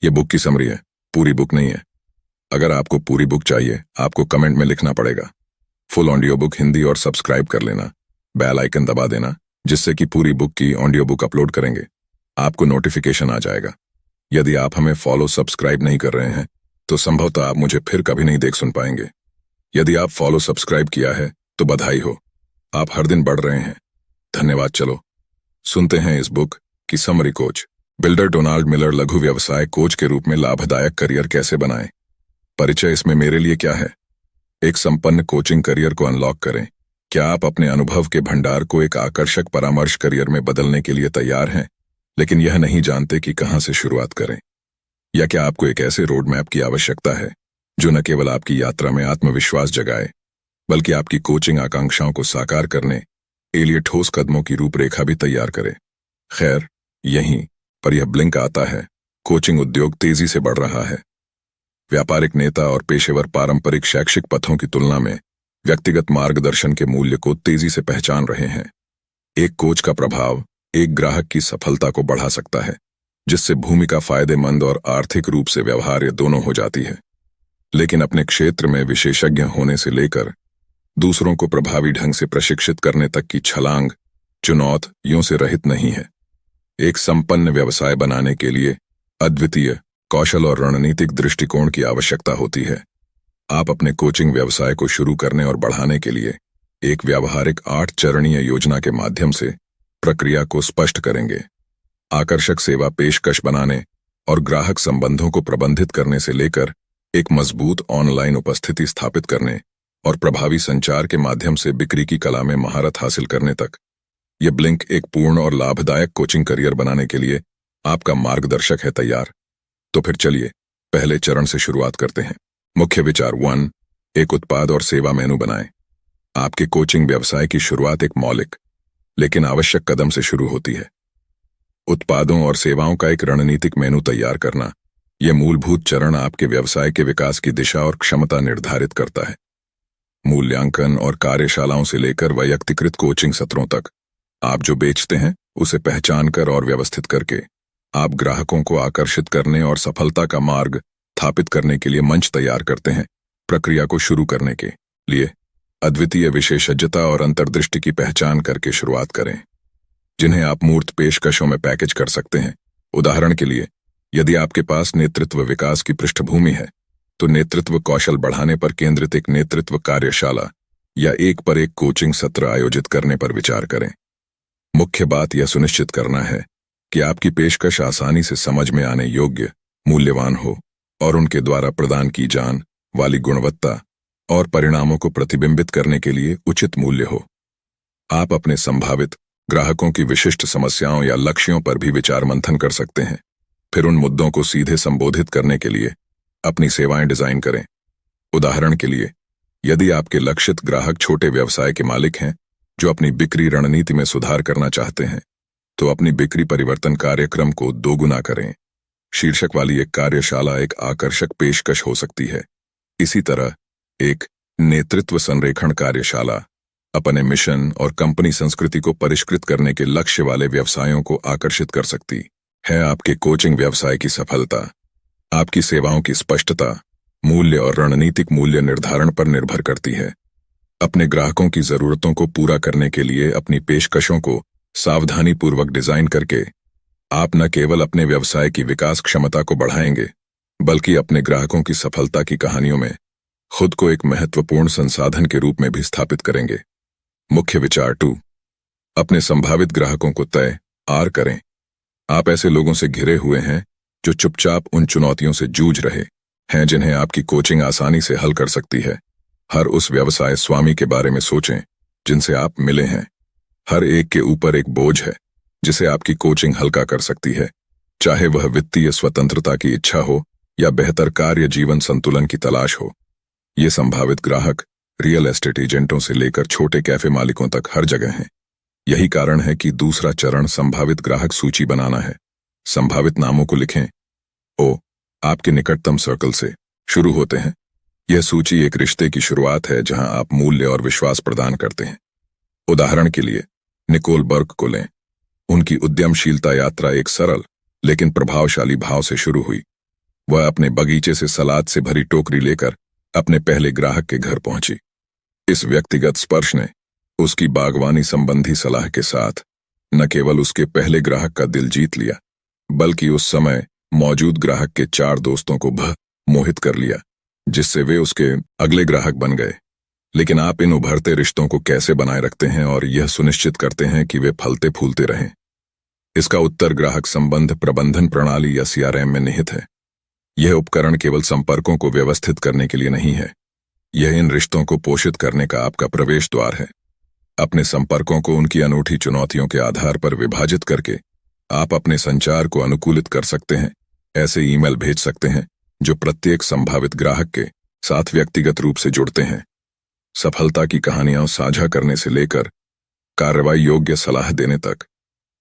ये बुक की समरी है, पूरी बुक नहीं है। अगर आपको पूरी बुक चाहिए, आपको कमेंट में लिखना पड़ेगा। फुल ऑडियो बुक हिंदी और सब्सक्राइब कर लेना, बेल आइकन दबा देना, जिससे कि पूरी बुक की ऑडियो बुक अपलोड करेंगे आपको नोटिफिकेशन आ जाएगा। यदि आप हमें फॉलो सब्सक्राइब नहीं कर रहे हैं तो संभवतः आप मुझे फिर कभी नहीं देख सुन पाएंगे। यदि आप फॉलो सब्सक्राइब किया है तो बधाई हो, आप हर दिन बढ़ रहे हैं। धन्यवाद। चलो सुनते हैं इस बुक की summary. Coach builder Donald Miller लघु व्यवसाय कोच के रूप में लाभदायक करियर कैसे बनाएं। परिचय। इसमें मेरे लिए क्या है। एक संपन्न कोचिंग करियर को अनलॉक करें। क्या आप अपने अनुभव के भंडार को एक आकर्षक परामर्श करियर में बदलने के लिए तैयार हैं, लेकिन यह नहीं जानते कि कहां से शुरुआत करें? या क्या आपको एक ऐसे रोड मैप की आवश्यकता है जो न केवल आपकी यात्रा में आत्मविश्वास जगाए, बल्कि आपकी कोचिंग आकांक्षाओं को साकार करने के लिए ठोस कदमों की रूपरेखा भी तैयार करे? खैर, यहीं पर यह ब्लिंक आता है। कोचिंग उद्योग तेजी से बढ़ रहा है। व्यापारिक नेता और पेशेवर पारंपरिक शैक्षिक पथों की तुलना में व्यक्तिगत मार्गदर्शन के मूल्य को तेजी से पहचान रहे हैं। एक कोच का प्रभाव एक ग्राहक की सफलता को बढ़ा सकता है, जिससे भूमिका फायदेमंद और आर्थिक रूप से व्यवहार्य दोनों हो जाती है। लेकिन अपने क्षेत्र में विशेषज्ञ होने से लेकर दूसरों को प्रभावी ढंग से प्रशिक्षित करने तक की छलांग चुनौतियों से रहित नहीं है। एक संपन्न व्यवसाय बनाने के लिए अद्वितीय कौशल और रणनीतिक दृष्टिकोण की आवश्यकता होती है। आप अपने कोचिंग व्यवसाय को शुरू करने और बढ़ाने के लिए एक व्यावहारिक 8 चरणीय योजना के माध्यम से प्रक्रिया को स्पष्ट करेंगे। आकर्षक सेवा पेशकश बनाने और ग्राहक संबंधों को प्रबंधित करने से लेकर एक मजबूत ऑनलाइन उपस्थिति स्थापित करने और प्रभावी संचार के माध्यम से बिक्री की कला में महारत हासिल करने तक, यह ब्लिंक एक पूर्ण और लाभदायक कोचिंग करियर बनाने के लिए आपका मार्गदर्शक है। तैयार? तो फिर चलिए पहले चरण से शुरुआत करते हैं। मुख्य विचार 1। एक उत्पाद और सेवा मेनू बनाएं। आपके कोचिंग व्यवसाय की शुरुआत एक मौलिक लेकिन आवश्यक कदम से शुरू होती है। उत्पादों और सेवाओं का एक रणनीतिक मेनू तैयार करना। यह मूलभूत चरण आपके व्यवसाय के विकास की दिशा और क्षमता निर्धारित करता है। मूल्यांकन और कार्यशालाओं से लेकर वैयक्तिकृत कोचिंग सत्रों तक, आप जो बेचते हैं उसे पहचान कर और व्यवस्थित करके आप ग्राहकों को आकर्षित करने और सफलता का मार्ग स्थापित करने के लिए मंच तैयार करते हैं। प्रक्रिया को शुरू करने के लिए अद्वितीय विशेषज्ञता और अंतर्दृष्टि की पहचान करके शुरुआत करें, जिन्हें आप मूर्त पेशकशों में पैकेज कर सकते हैं। उदाहरण के लिए, यदि आपके पास नेतृत्व विकास की पृष्ठभूमि है तो नेतृत्व कौशल बढ़ाने पर केंद्रित एक नेतृत्व कार्यशाला या एक पर एक कोचिंग सत्र आयोजित करने पर विचार करें। मुख्य बात यह सुनिश्चित करना है कि आपकी पेशकश आसानी से समझ में आने योग्य, मूल्यवान हो और उनके द्वारा प्रदान की जान वाली गुणवत्ता और परिणामों को प्रतिबिंबित करने के लिए उचित मूल्य हो। आप अपने संभावित ग्राहकों की विशिष्ट समस्याओं या लक्ष्यों पर भी विचार मंथन कर सकते हैं। फिर उन मुद्दों को सीधे संबोधित करने के लिए अपनी सेवाएं डिजाइन करें। उदाहरण के लिए, यदि आपके लक्षित ग्राहक छोटे व्यवसाय के मालिक हैं जो अपनी बिक्री रणनीति में सुधार करना चाहते हैं, तो अपनी बिक्री परिवर्तन कार्यक्रम को दोगुना करें। शीर्षक वाली एक कार्यशाला एक आकर्षक पेशकश हो सकती है। इसी तरह एक नेतृत्व संरेखण कार्यशाला अपने मिशन और कंपनी संस्कृति को परिष्कृत करने के लक्ष्य वाले व्यवसायों को आकर्षित कर सकती है। आपके कोचिंग व्यवसाय की सफलता आपकी सेवाओं की स्पष्टता, मूल्य और रणनीतिक मूल्य निर्धारण पर निर्भर करती है। अपने ग्राहकों की जरूरतों को पूरा करने के लिए अपनी पेशकशों को सावधानीपूर्वक डिजाइन करके आप न केवल अपने व्यवसाय की विकास क्षमता को बढ़ाएंगे, बल्कि अपने ग्राहकों की सफलता की कहानियों में खुद को एक महत्वपूर्ण संसाधन के रूप में भी स्थापित करेंगे। मुख्य विचार 2। अपने संभावित ग्राहकों को तय करें। आप ऐसे लोगों से घिरे हुए हैं जो चुपचाप उन चुनौतियों से जूझ रहे हैं जिन्हें आपकी कोचिंग आसानी से हल कर सकती है। हर उस व्यवसाय स्वामी के बारे में सोचें जिनसे आप मिले हैं। हर एक के ऊपर एक बोझ है जिसे आपकी कोचिंग हल्का कर सकती है, चाहे वह वित्तीय स्वतंत्रता की इच्छा हो या बेहतर कार्य जीवन संतुलन की तलाश हो। ये संभावित ग्राहक रियल एस्टेट एजेंटों से लेकर छोटे कैफे मालिकों तक हर जगह हैं। यही कारण है कि दूसरा चरण संभावित ग्राहक सूची बनाना है। संभावित नामों को लिखें। आपके निकटतम सर्कल से शुरू होते हैं। यह सूची एक रिश्ते की शुरुआत है जहां आप मूल्य और विश्वास प्रदान करते हैं। उदाहरण के लिए निकोल बर्ग को लें। उनकी उद्यमशीलता यात्रा एक सरल लेकिन प्रभावशाली भाव से शुरू हुई। वह अपने बगीचे से सलाद से भरी टोकरी लेकर अपने पहले ग्राहक के घर पहुंची। इस व्यक्तिगत स्पर्श ने उसकी बागवानी संबंधी सलाह के साथ न केवल उसके पहले ग्राहक का दिल जीत लिया, बल्कि उस समय मौजूद ग्राहक के 4 दोस्तों को मोहित कर लिया, जिससे वे उसके अगले ग्राहक बन गए। लेकिन आप इन उभरते रिश्तों को कैसे बनाए रखते हैं और यह सुनिश्चित करते हैं कि वे फलते फूलते रहें? इसका उत्तर ग्राहक संबंध प्रबंधन प्रणाली या CRM में निहित है। यह उपकरण केवल संपर्कों को व्यवस्थित करने के लिए नहीं है, यह इन रिश्तों को पोषित करने का आपका प्रवेश द्वार है। अपने संपर्कों को उनकी अनूठी चुनौतियों के आधार पर विभाजित करके आप अपने संचार को अनुकूलित कर सकते हैं। ऐसे ईमेल भेज सकते हैं जो प्रत्येक संभावित ग्राहक के साथ व्यक्तिगत रूप से जुड़ते हैं। सफलता की कहानियां साझा करने से लेकर कार्रवाई योग्य सलाह देने तक,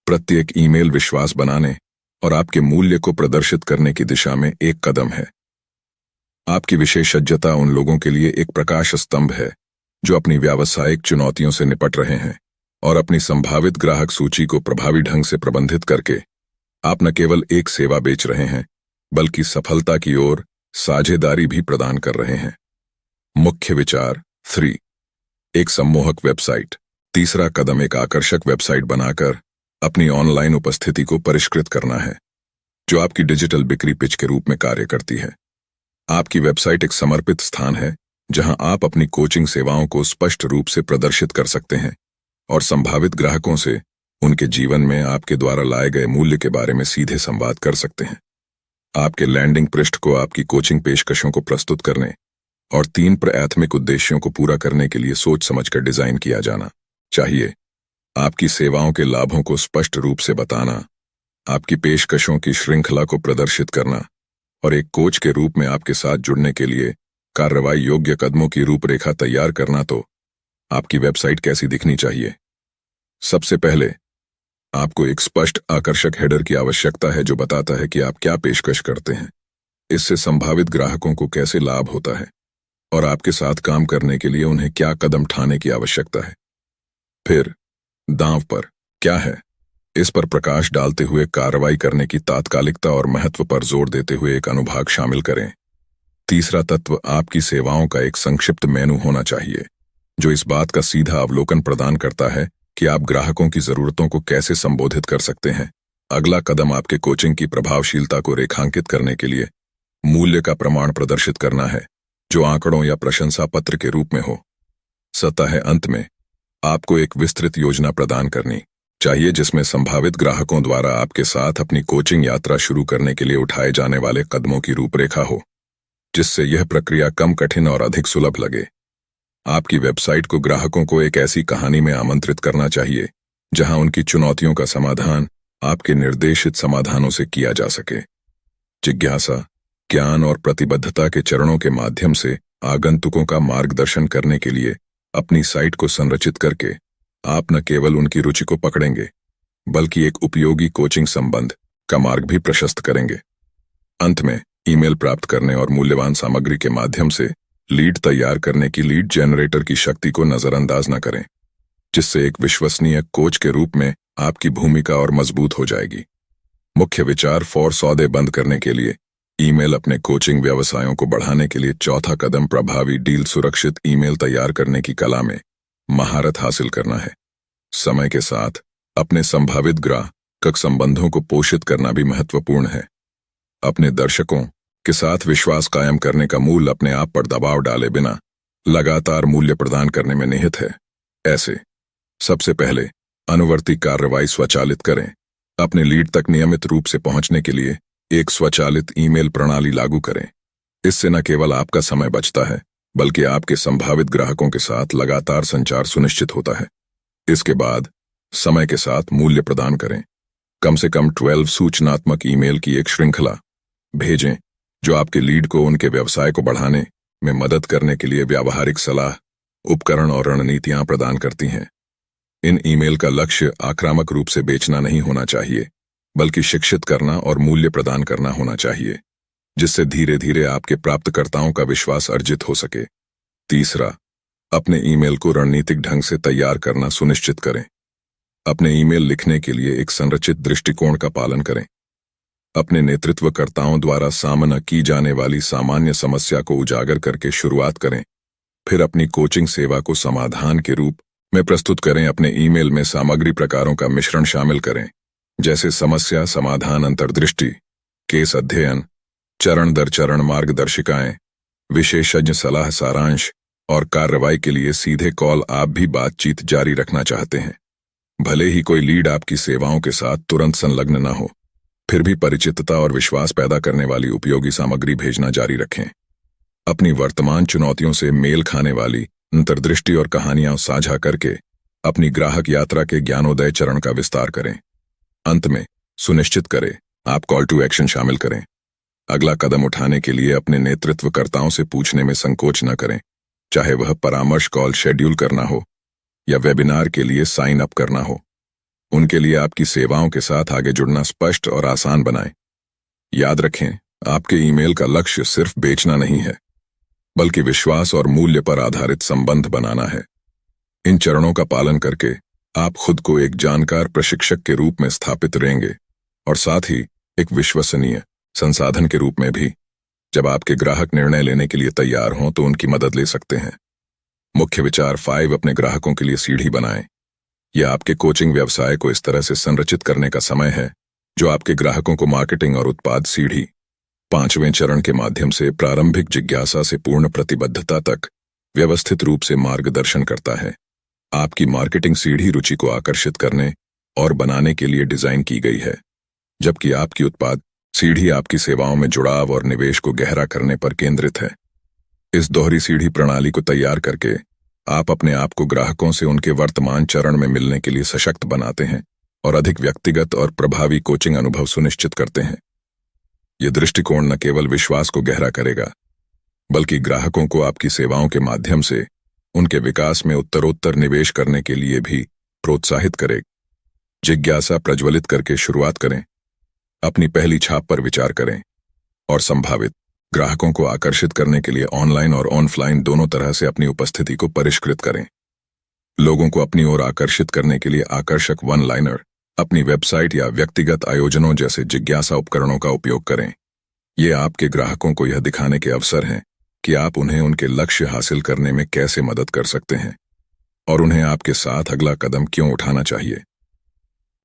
प्रत्येक ईमेल विश्वास बनाने और आपके मूल्य को प्रदर्शित करने की दिशा में एक कदम है। आपकी विशेषज्ञता उन लोगों के लिए एक प्रकाश स्तंभ है जो अपनी व्यावसायिक चुनौतियों से निपट रहे हैं, और अपनी संभावित ग्राहक सूची को प्रभावी ढंग से प्रबंधित करके आप न केवल एक सेवा बेच रहे हैं, बल्कि सफलता की ओर साझेदारी भी प्रदान कर रहे हैं। मुख्य विचार 3। एक सम्मोहक वेबसाइट। तीसरा कदम एक आकर्षक वेबसाइट बनाकर अपनी ऑनलाइन उपस्थिति को परिष्कृत करना है, जो आपकी डिजिटल बिक्री पिच के रूप में कार्य करती है। आपकी वेबसाइट एक समर्पित स्थान है जहां आप अपनी कोचिंग सेवाओं को स्पष्ट रूप से प्रदर्शित कर सकते हैं और संभावित ग्राहकों से उनके जीवन में आपके द्वारा लाए गए मूल्य के बारे में सीधे संवाद कर सकते हैं। आपके लैंडिंग पृष्ठ को आपकी कोचिंग पेशकशों को प्रस्तुत करने और 3 प्राथमिक उद्देश्यों को पूरा करने के लिए सोच समझकर डिजाइन किया जाना चाहिए। आपकी सेवाओं के लाभों को स्पष्ट रूप से बताना, आपकी पेशकशों की श्रृंखला को प्रदर्शित करना और एक कोच के रूप में आपके साथ जुड़ने के लिए कार्रवाई योग्य कदमों की रूपरेखा तैयार करना। तो आपकी वेबसाइट कैसी दिखनी चाहिए? सबसे पहले आपको एक स्पष्ट आकर्षक हेडर की आवश्यकता है जो बताता है कि आप क्या पेशकश करते हैं, इससे संभावित ग्राहकों को कैसे लाभ होता है और आपके साथ काम करने के लिए उन्हें क्या कदम उठाने की आवश्यकता है। फिर दांव पर क्या है, इस पर प्रकाश डालते हुए कार्रवाई करने की तात्कालिकता और महत्व पर जोर देते हुए एक अनुभाग शामिल करें। तीसरा तत्व आपकी सेवाओं का एक संक्षिप्त मेनू होना चाहिए जो इस बात का सीधा अवलोकन प्रदान करता है कि आप ग्राहकों की जरूरतों को कैसे संबोधित कर सकते हैं। अगला कदम आपके कोचिंग की प्रभावशीलता को रेखांकित करने के लिए मूल्य का प्रमाण प्रदर्शित करना है, जो आंकड़ों या प्रशंसा पत्र के रूप में हो। सतह अंत में आपको एक विस्तृत योजना प्रदान करनी चाहिए जिसमें संभावित ग्राहकों द्वारा आपके साथ अपनी कोचिंग यात्रा शुरू करने के लिए उठाए जाने वाले कदमों की रूपरेखा हो, जिससे यह प्रक्रिया कम कठिन और अधिक सुलभ लगे। आपकी वेबसाइट को ग्राहकों को एक ऐसी कहानी में आमंत्रित करना चाहिए जहां उनकी चुनौतियों का समाधान आपके निर्देशित समाधानों से किया जा सके। जिज्ञासा, ज्ञान और प्रतिबद्धता के चरणों के माध्यम से आगंतुकों का मार्गदर्शन करने के लिए अपनी साइट को संरचित करके आप न केवल उनकी रुचि को पकड़ेंगे, बल्कि एक उपयोगी कोचिंग संबंध का मार्ग भी प्रशस्त करेंगे। अंत में ईमेल प्राप्त करने और मूल्यवान सामग्री के माध्यम से लीड तैयार करने की लीड जनरेटर की शक्ति को नजरअंदाज न करें, जिससे एक विश्वसनीय कोच के रूप में आपकी भूमिका और मजबूत हो जाएगी। मुख्य विचार फॉर सौदे बंद करने के लिए ईमेल अपने कोचिंग व्यवसायों को बढ़ाने के लिए चौथा कदम प्रभावी डील सुरक्षित ईमेल तैयार करने की कला में महारत हासिल करना है। समय के साथ अपने संभावित ग्राहक संबंधों को पोषित करना भी महत्वपूर्ण है। अपने दर्शकों के साथ विश्वास कायम करने का मूल अपने आप पर दबाव डाले बिना लगातार मूल्य प्रदान करने में निहित है। ऐसे सबसे पहले अनुवर्ती कार्रवाई स्वचालित करें। अपने लीड तक नियमित रूप से पहुंचने के लिए एक स्वचालित ईमेल प्रणाली लागू करें। इससे न केवल आपका समय बचता है, बल्कि आपके संभावित ग्राहकों के साथ लगातार संचार सुनिश्चित होता है। इसके बाद समय के साथ मूल्य प्रदान करें। कम से कम 12 सूचनात्मक ईमेल की एक श्रृंखला भेजें जो आपके लीड को उनके व्यवसाय को बढ़ाने में मदद करने के लिए व्यावहारिक सलाह, उपकरण और रणनीतियां प्रदान करती हैं। इन ईमेल का लक्ष्य आक्रामक रूप से बेचना नहीं होना चाहिए, बल्कि शिक्षित करना और मूल्य प्रदान करना होना चाहिए, जिससे धीरे धीरे आपके प्राप्तकर्ताओं का विश्वास अर्जित हो सके। तीसरा, अपने ईमेल को रणनीतिक ढंग से तैयार करना सुनिश्चित करें। अपने ईमेल लिखने के लिए एक संरचित दृष्टिकोण का पालन करें। अपने नेतृत्वकर्ताओं द्वारा सामना की जाने वाली सामान्य समस्या को उजागर करके शुरुआत करें। फिर अपनी कोचिंग सेवा को समाधान के रूप में प्रस्तुत करें। अपने ईमेल में सामग्री प्रकारों का मिश्रण शामिल करें, जैसे समस्या समाधान, अंतर्दृष्टि, केस अध्ययन, चरण दर चरण मार्गदर्शिकाएं, विशेषज्ञ सलाह, सारांश और कार्रवाई के लिए सीधे कॉल। आप भी बातचीत जारी रखना चाहते हैं, भले ही कोई लीड आपकी सेवाओं के साथ तुरंत संलग्न न हो, फिर भी परिचितता और विश्वास पैदा करने वाली उपयोगी सामग्री भेजना जारी रखें। अपनी वर्तमान चुनौतियों से मेल खाने वाली अंतर्दृष्टि और कहानियां साझा करके अपनी ग्राहक यात्रा के ज्ञानोदय चरण का विस्तार करें। अंत में सुनिश्चित करें आप कॉल टू एक्शन शामिल करें। अगला कदम उठाने के लिए अपने नेतृत्वकर्ताओं से पूछने में संकोच न करें, चाहे वह परामर्श कॉल शेड्यूल करना हो या वेबिनार के लिए साइन अप करना हो। उनके लिए आपकी सेवाओं के साथ आगे जुड़ना स्पष्ट और आसान बनाएं। याद रखें, आपके ईमेल का लक्ष्य सिर्फ बेचना नहीं है, बल्कि विश्वास और मूल्य पर आधारित संबंध बनाना है। इन चरणों का पालन करके आप खुद को एक जानकार प्रशिक्षक के रूप में स्थापित रहेंगे और साथ ही एक विश्वसनीय संसाधन के रूप में भी। जब आपके ग्राहक निर्णय लेने के लिए तैयार हों तो उनकी मदद ले सकते हैं। मुख्य विचार 5, अपने ग्राहकों के लिए सीढ़ी बनाएं। यह आपके कोचिंग व्यवसाय को इस तरह से संरचित करने का समय है जो आपके ग्राहकों को मार्केटिंग और उत्पाद सीढ़ी 5वें चरण के माध्यम से प्रारंभिक जिज्ञासा से पूर्ण प्रतिबद्धता तक व्यवस्थित रूप से मार्गदर्शन करता है। आपकी मार्केटिंग सीढ़ी रुचि को आकर्षित करने और बनाने के लिए डिजाइन की गई है, जबकि आपकी उत्पाद सीढ़ी आपकी सेवाओं में जुड़ाव और निवेश को गहरा करने पर केंद्रित है। इस दोहरी सीढ़ी प्रणाली को तैयार करके आप अपने आप को ग्राहकों से उनके वर्तमान चरण में मिलने के लिए सशक्त बनाते हैं और अधिक व्यक्तिगत और प्रभावी कोचिंग अनुभव सुनिश्चित करते हैं। यह दृष्टिकोण न केवल विश्वास को गहरा करेगा, बल्कि ग्राहकों को आपकी सेवाओं के माध्यम से उनके विकास में उत्तरोत्तर निवेश करने के लिए भी प्रोत्साहित करेगा। जिज्ञासा प्रज्वलित करके शुरुआत करें। अपनी पहली छाप पर विचार करें और संभावित ग्राहकों को आकर्षित करने के लिए ऑनलाइन और ऑफलाइन दोनों तरह से अपनी उपस्थिति को परिष्कृत करें। लोगों को अपनी ओर आकर्षित करने के लिए आकर्षक वन लाइनर, अपनी वेबसाइट या व्यक्तिगत आयोजनों जैसे जिज्ञासा उपकरणों का उपयोग करें। ये आपके ग्राहकों को यह दिखाने के अवसर हैं कि आप उन्हें उनके लक्ष्य हासिल करने में कैसे मदद कर सकते हैं और उन्हें आपके साथ अगला कदम क्यों उठाना चाहिए।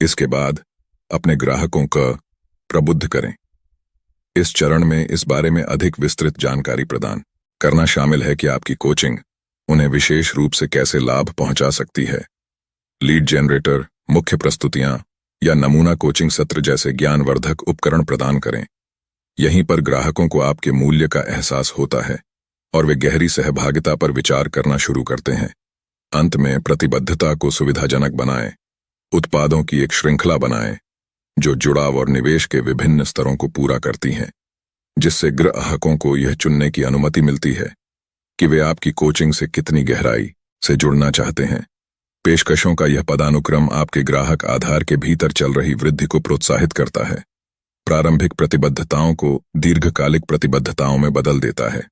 इसके बाद अपने ग्राहकों का प्रबुद्ध करें। इस चरण में इस बारे में अधिक विस्तृत जानकारी प्रदान करना शामिल है कि आपकी कोचिंग उन्हें विशेष रूप से कैसे लाभ पहुंचा सकती है। लीड जनरेटर, मुख्य प्रस्तुतियां या नमूना कोचिंग सत्र जैसे ज्ञानवर्धक उपकरण प्रदान करें। यहीं पर ग्राहकों को आपके मूल्य का एहसास होता है और वे गहरी सहभागिता पर विचार करना शुरू करते हैं। अंत में प्रतिबद्धता को सुविधाजनक बनाएं। उत्पादों की एक श्रृंखला बनाएं जो जुड़ाव और निवेश के विभिन्न स्तरों को पूरा करती हैं, जिससे ग्राहकों को यह चुनने की अनुमति मिलती है कि वे आपकी कोचिंग से कितनी गहराई से जुड़ना चाहते हैं। पेशकशों का यह पदानुक्रम आपके ग्राहक आधार के भीतर चल रही वृद्धि को प्रोत्साहित करता है, प्रारंभिक प्रतिबद्धताओं को दीर्घकालिक प्रतिबद्धताओं में बदल देता है।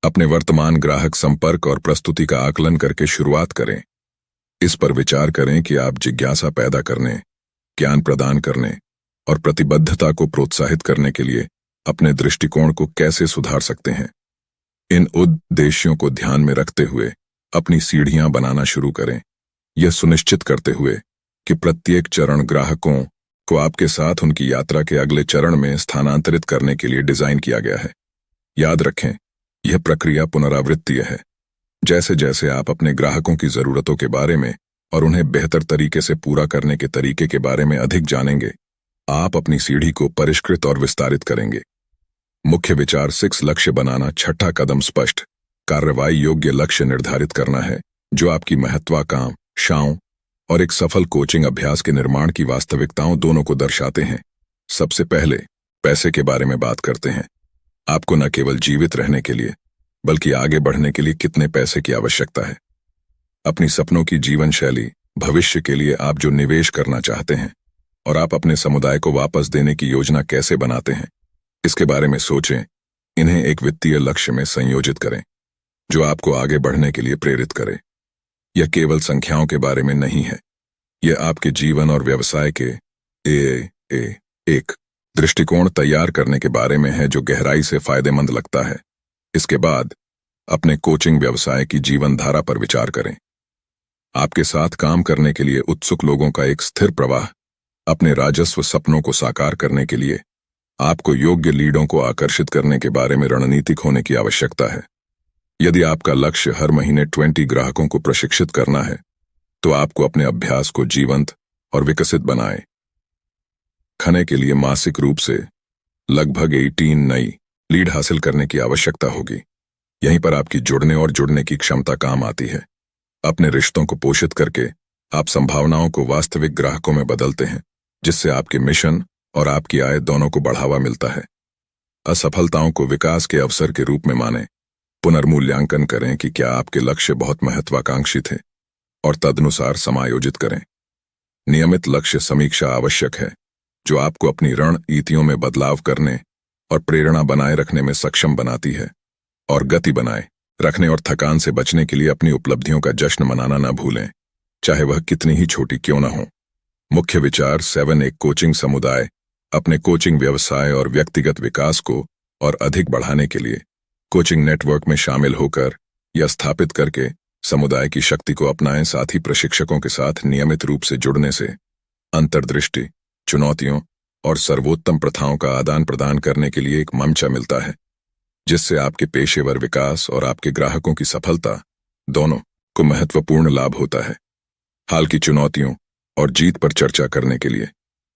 अपने वर्तमान ग्राहक संपर्क और प्रस्तुति का आकलन करके शुरुआत करें। इस पर विचार करें कि आप जिज्ञासा पैदा करने, ज्ञान प्रदान करने और प्रतिबद्धता को प्रोत्साहित करने के लिए अपने दृष्टिकोण को कैसे सुधार सकते हैं। इन उद्देश्यों को ध्यान में रखते हुए अपनी सीढ़ियां बनाना शुरू करें, यह सुनिश्चित करते हुए कि प्रत्येक चरण ग्राहकों को आपके साथ उनकी यात्रा के अगले चरण में स्थानांतरित करने के लिए डिजाइन किया गया है। याद रखें, यह प्रक्रिया पुनरावृत्तीय है। जैसे जैसे आप अपने ग्राहकों की जरूरतों के बारे में और उन्हें बेहतर तरीके से पूरा करने के तरीके के बारे में अधिक जानेंगे, आप अपनी सीढ़ी को परिष्कृत और विस्तारित करेंगे। मुख्य विचार 6, लक्ष्य बनाना। छठा कदम स्पष्ट, कार्रवाई योग्य लक्ष्य निर्धारित करना है जो आपकी महत्वाकांक्षाओं और एक सफल कोचिंग अभ्यास के निर्माण की वास्तविकताओं दोनों को दर्शाते हैं। सबसे पहले पैसे के बारे में बात करते हैं। आपको न केवल जीवित रहने के लिए बल्कि आगे बढ़ने के लिए कितने पैसे की आवश्यकता है। अपनी सपनों की जीवन शैली, भविष्य के लिए आप जो निवेश करना चाहते हैं और आप अपने समुदाय को वापस देने की योजना कैसे बनाते हैं, इसके बारे में सोचें। इन्हें एक वित्तीय लक्ष्य में संयोजित करें जो आपको आगे बढ़ने के लिए प्रेरित करे। यह केवल संख्याओं के बारे में नहीं है, यह आपके जीवन और व्यवसाय के एक दृष्टिकोण तैयार करने के बारे में है जो गहराई से फायदेमंद लगता है। इसके बाद अपने कोचिंग व्यवसाय की जीवन धारा पर विचार करें। आपके साथ काम करने के लिए उत्सुक लोगों का एक स्थिर प्रवाह। अपने राजस्व सपनों को साकार करने के लिए आपको योग्य लीडों को आकर्षित करने के बारे में रणनीतिक होने की आवश्यकता है। यदि आपका लक्ष्य हर महीने 20 ग्राहकों को प्रशिक्षित करना है, तो आपको अपने अभ्यास को जीवंत और विकसित बनाएं। खने के लिए मासिक रूप से लगभग 18 नई लीड हासिल करने की आवश्यकता होगी। यहीं पर आपकी जुड़ने की क्षमता काम आती है। अपने रिश्तों को पोषित करके आप संभावनाओं को वास्तविक ग्राहकों में बदलते हैं, जिससे आपके मिशन और आपकी आय दोनों को बढ़ावा मिलता है। असफलताओं को विकास के अवसर के रूप में मानें। पुनर्मूल्यांकन करें कि क्या आपके लक्ष्य बहुत महत्वाकांक्षी थे और तदनुसार समायोजित करें। नियमित लक्ष्य समीक्षा आवश्यक है, जो आपको अपनी रणनीतियों में बदलाव करने और प्रेरणा बनाए रखने में सक्षम बनाती है। और गति बनाए रखने और थकान से बचने के लिए अपनी उपलब्धियों का जश्न मनाना न भूलें, चाहे वह कितनी ही छोटी क्यों न हो। मुख्य विचार 7 एक कोचिंग समुदाय अपने कोचिंग व्यवसाय और व्यक्तिगत विकास को और अधिक बढ़ाने के लिए कोचिंग नेटवर्क में शामिल होकर या स्थापित करके समुदाय की शक्ति को अपनाएं। साथ ही प्रशिक्षकों के साथ नियमित रूप से जुड़ने से अंतर्दृष्टि, चुनौतियों और सर्वोत्तम प्रथाओं का आदान प्रदान करने के लिए एक मंच मिलता है, जिससे आपके पेशेवर विकास और आपके ग्राहकों की सफलता दोनों को महत्वपूर्ण लाभ होता है। हाल की चुनौतियों और जीत पर चर्चा करने के लिए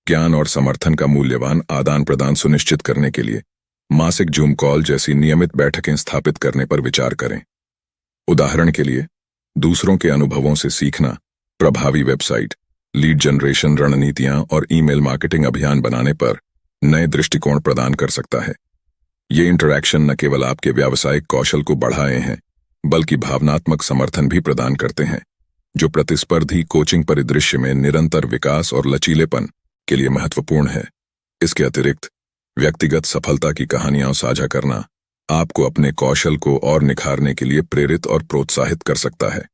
ज्ञान और समर्थन का मूल्यवान आदान प्रदान सुनिश्चित करने के लिए मासिक जूम कॉल जैसी नियमित बैठकें स्थापित करने पर विचार करें। उदाहरण के लिए, दूसरों के अनुभवों से सीखना प्रभावी वेबसाइट, लीड जनरेशन रणनीतियां और ईमेल मार्केटिंग अभियान बनाने पर नए दृष्टिकोण प्रदान कर सकता है। ये इंटरैक्शन न केवल आपके व्यावसायिक कौशल को बढ़ाए हैं, बल्कि भावनात्मक समर्थन भी प्रदान करते हैं, जो प्रतिस्पर्धी कोचिंग परिदृश्य में निरंतर विकास और लचीलेपन के लिए महत्वपूर्ण है। इसके अतिरिक्त व्यक्तिगत सफलता की कहानियां साझा करना आपको अपने कौशल को और निखारने के लिए प्रेरित और प्रोत्साहित कर सकता है।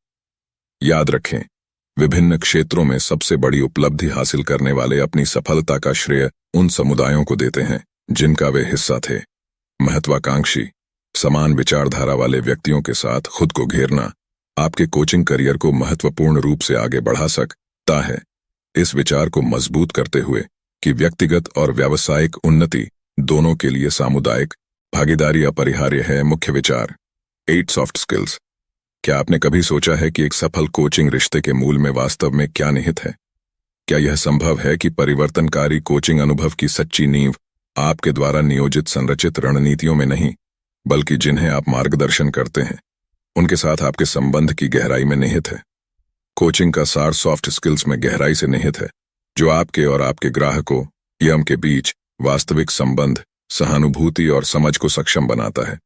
याद रखें, विभिन्न क्षेत्रों में सबसे बड़ी उपलब्धि हासिल करने वाले अपनी सफलता का श्रेय उन समुदायों को देते हैं जिनका वे हिस्सा थे। महत्वाकांक्षी, समान विचारधारा वाले व्यक्तियों के साथ खुद को घेरना आपके कोचिंग करियर को महत्वपूर्ण रूप से आगे बढ़ा सकता है। इस विचार को मजबूत करते हुए कि व्यक्तिगत और व्यावसायिक उन्नति दोनों के लिए सामुदायिक भागीदारी अपरिहार्य है। मुख्य विचार 8 सॉफ्ट स्किल्स। क्या आपने कभी सोचा है कि एक सफल कोचिंग रिश्ते के मूल में वास्तव में क्या निहित है? क्या यह संभव है कि परिवर्तनकारी कोचिंग अनुभव की सच्ची नींव आपके द्वारा नियोजित संरचित रणनीतियों में नहीं, बल्कि जिन्हें आप मार्गदर्शन करते हैं, उनके साथ आपके संबंध की गहराई में निहित है? कोचिंग का सार सॉफ्ट स्किल्स में गहराई से निहित है, जो आपके और आपके ग्राहकों यम के बीच वास्तविक संबंध, सहानुभूति और समझ को सक्षम बनाता है।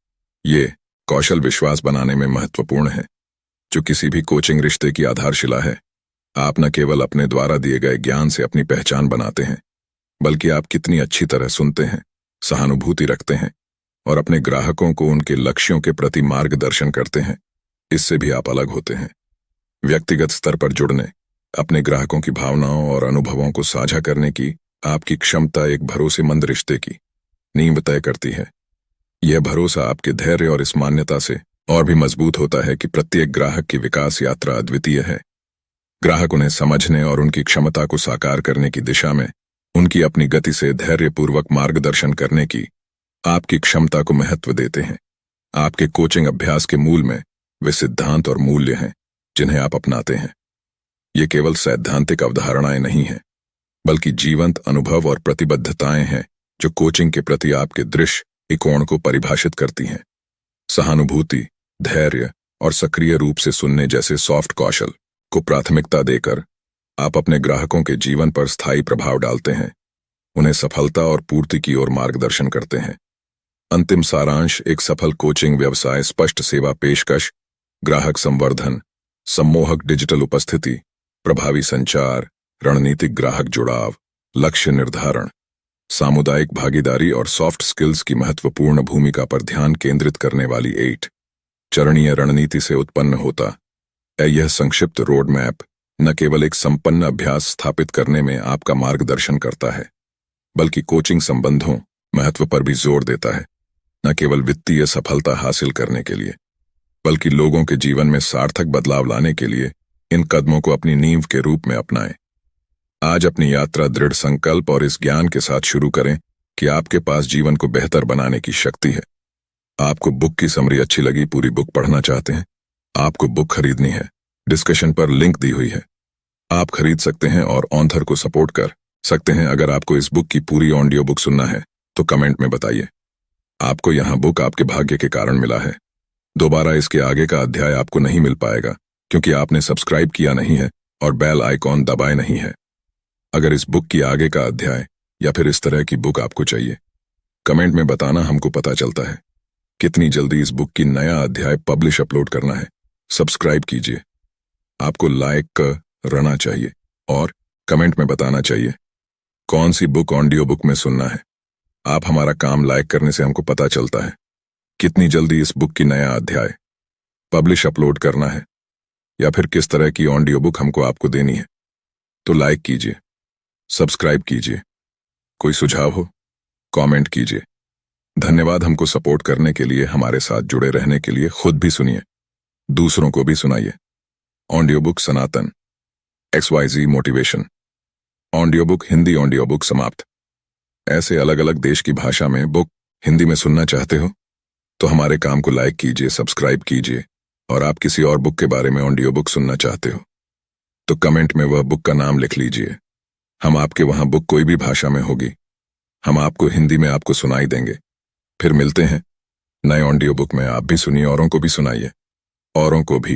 ये कौशल विश्वास बनाने में महत्वपूर्ण है, जो किसी भी कोचिंग रिश्ते की आधारशिला है। आप न केवल अपने द्वारा दिए गए ज्ञान से अपनी पहचान बनाते हैं, बल्कि आप कितनी अच्छी तरह सुनते हैं, सहानुभूति रखते हैं और अपने ग्राहकों को उनके लक्ष्यों के प्रति मार्गदर्शन करते हैं। इससे भी आप अलग होते हैं। व्यक्तिगत स्तर पर जुड़ने, अपने ग्राहकों की भावनाओं और अनुभवों को साझा करने की आपकी क्षमता एक भरोसेमंद रिश्ते की नींव तय करती है। यह भरोसा आपके धैर्य और इस मान्यता से और भी मजबूत होता है कि प्रत्येक ग्राहक की विकास यात्रा अद्वितीय है। ग्राहक उन्हें समझने और उनकी क्षमता को साकार करने की दिशा में उनकी अपनी गति से धैर्यपूर्वक मार्गदर्शन करने की आपकी क्षमता को महत्व देते हैं। आपके कोचिंग अभ्यास के मूल में वे सिद्धांत और मूल्य हैं जिन्हें आप अपनाते हैं। ये केवल सैद्धांतिक अवधारणाएं नहीं हैं, बल्कि जीवंत अनुभव और प्रतिबद्धताएं हैं जो कोचिंग के प्रति आपके दृष्टिकोण को परिभाषित करती हैं। सहानुभूति, धैर्य और सक्रिय रूप से सुनने जैसे सॉफ्ट कौशल को प्राथमिकता देकर आप अपने ग्राहकों के जीवन पर स्थायी प्रभाव डालते हैं, उन्हें सफलता और पूर्ति की ओर मार्गदर्शन करते हैं। अंतिम सारांश: एक सफल कोचिंग व्यवसाय स्पष्ट सेवा पेशकश, ग्राहक संवर्धन, सम्मोहक डिजिटल उपस्थिति, प्रभावी संचार, रणनीतिक ग्राहक जुड़ाव, लक्ष्य निर्धारण, सामुदायिक भागीदारी और सॉफ्ट स्किल्स की महत्वपूर्ण भूमिका पर ध्यान केंद्रित करने वाली 8 चरणीय रणनीति से उत्पन्न होता है। यह संक्षिप्त रोड मैप न केवल एक संपन्न अभ्यास स्थापित करने में आपका मार्गदर्शन करता है, बल्कि कोचिंग संबंधों महत्व पर भी जोर देता है। न केवल वित्तीय सफलता हासिल करने के लिए, बल्कि लोगों के जीवन में सार्थक बदलाव लाने के लिए इन कदमों को अपनी नींव के रूप में अपनाएं। आज अपनी यात्रा दृढ़ संकल्प और इस ज्ञान के साथ शुरू करें कि आपके पास जीवन को बेहतर बनाने की शक्ति है। आपको बुक की समरी अच्छी लगी, पूरी बुक पढ़ना चाहते हैं, आपको बुक खरीदनी है, डिस्कशन पर लिंक दी हुई है, आप खरीद सकते हैं और ऑथर को सपोर्ट कर सकते हैं। अगर आपको इस बुक की पूरी ऑडियो बुक सुनना है तो कमेंट में बताइए। आपको यहां बुक आपके भाग्य के कारण मिला है। दोबारा इसके आगे का अध्याय आपको नहीं मिल पाएगा क्योंकि आपने सब्सक्राइब किया नहीं है और बेल आइकॉन दबाए नहीं है। अगर इस बुक की आगे का अध्याय या फिर इस तरह की बुक आपको चाहिए, कमेंट में बताना, हमको पता चलता है कितनी जल्दी इस बुक की नया अध्याय पब्लिश अपलोड करना है। सब्सक्राइब कीजिए। आपको लाइक करना चाहिए और कमेंट में बताना चाहिए कौन सी बुक ऑडियो बुक में सुनना है। आप हमारा काम लाइक करने से हमको पता चलता है कितनी जल्दी इस बुक की नया अध्याय पब्लिश अपलोड करना है या फिर किस तरह की ऑडियो बुक हमको आपको देनी है। तो लाइक कीजिए, सब्सक्राइब कीजिए। कोई सुझाव हो कमेंट कीजिए। धन्यवाद हमको सपोर्ट करने के लिए, हमारे साथ जुड़े रहने के लिए। खुद भी सुनिए, दूसरों को भी सुनाइए। ऑडियो बुक सनातन XYZ motivation audio book Hindi audio book समाप्त। ऐसे अलग अलग देश की भाषा में बुक हिंदी में सुनना चाहते हो तो हमारे काम को लाइक कीजिए, सब्सक्राइब कीजिए। और आप किसी और बुक के बारे में ऑडियो बुक सुनना चाहते हो तो कमेंट में वह बुक का नाम लिख लीजिए। हम आपके वहां बुक कोई भी भाषा में होगी, हम आपको हिंदी में आपको सुनाई देंगे। फिर मिलते हैं नए ऑडियो बुक में। आप भी सुनिए, औरों को भी सुनाइए, औरों को भी।